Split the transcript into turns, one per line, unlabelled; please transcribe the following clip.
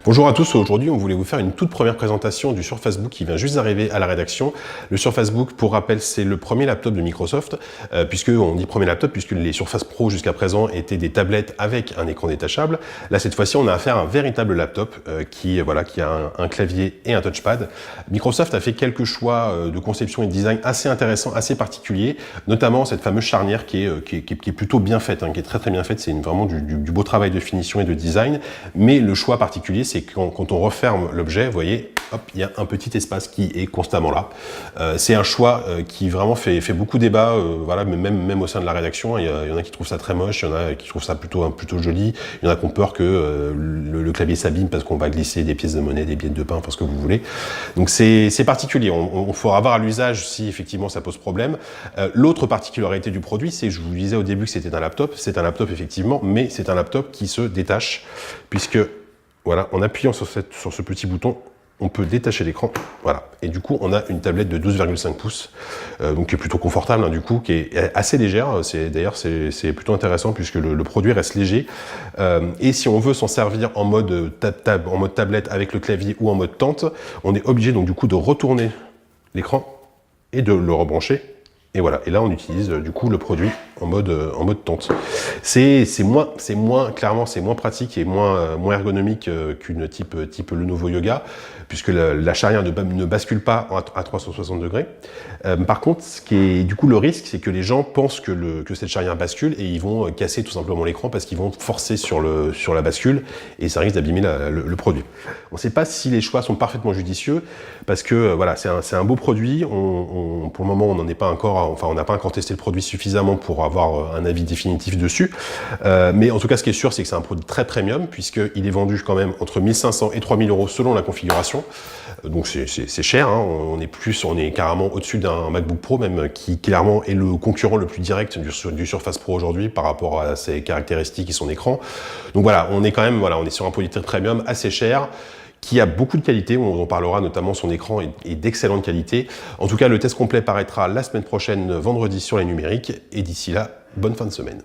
Bonjour à tous, aujourd'hui on voulait vous faire une toute première présentation du Surface Book qui vient juste d'arriver à la rédaction. Le Surface Book, pour rappel, c'est le premier laptop de Microsoft, puisque on dit premier laptop puisque les Surface Pro jusqu'à présent étaient des tablettes avec un écran détachable. Là cette fois-ci on a affaire à un véritable laptop qui a un clavier et un touchpad. Microsoft a fait quelques choix de conception et de design assez intéressants, assez particuliers, notamment cette fameuse charnière qui est plutôt bien faite, qui est très bien faite. C'est vraiment du beau travail de finition et de design, mais le choix particulier c'est quand on referme l'objet, vous voyez, hop, il y a un petit espace qui est constamment là. C'est un choix qui vraiment fait beaucoup débat, voilà, même au sein de la rédaction. Il y en a qui trouvent ça très moche, il y en a qui trouvent ça plutôt joli, il y en a qui ont peur que le clavier s'abîme parce qu'on va glisser des pièces de monnaie, des billettes de pain, enfin ce que vous voulez. Donc c'est particulier, on faudra voir à l'usage si effectivement ça pose problème. L'autre particularité du produit, c'est, je vous disais au début que c'était un laptop, c'est un laptop effectivement, mais c'est un laptop qui se détache, puisque voilà, en appuyant sur ce petit bouton, on peut détacher l'écran, voilà. Et du coup, on a une tablette de 12,5 pouces, donc qui est plutôt confortable, du coup, qui est assez légère. D'ailleurs, c'est plutôt intéressant puisque le produit reste léger. Et si on veut s'en servir en mode tablette avec le clavier ou en mode tente, on est obligé donc du coup de retourner l'écran et de le rebrancher. Et voilà, et là on utilise du coup le produit en mode tente. Clairement c'est moins pratique et moins ergonomique qu'une type Lenovo Yoga, puisque la charnière ne bascule pas à 360 degrés. Par contre, ce qui est du coup le risque, c'est que les gens pensent que cette charnière bascule et ils vont casser tout simplement l'écran parce qu'ils vont forcer sur la bascule et ça risque d'abîmer le produit. On ne sait pas si les choix sont parfaitement judicieux parce que voilà, c'est un beau produit. Pour le moment, on n'en est pas encore. Enfin, on n'a pas encore testé le produit suffisamment pour avoir un avis définitif dessus. Mais en tout cas, ce qui est sûr, c'est que c'est un produit très premium, puisqu'il est vendu quand même entre 1500 et 3000 euros selon la configuration. Donc c'est cher, on est carrément au-dessus d'un MacBook Pro, même qui clairement est le concurrent le plus direct du Surface Pro aujourd'hui par rapport à ses caractéristiques et son écran. Donc voilà, on est sur un produit très premium, assez cher, qui a beaucoup de qualité, on en parlera, notamment son écran est d'excellente qualité. En tout cas, le test complet paraîtra la semaine prochaine, vendredi, sur les numériques, et d'ici là, bonne fin de semaine.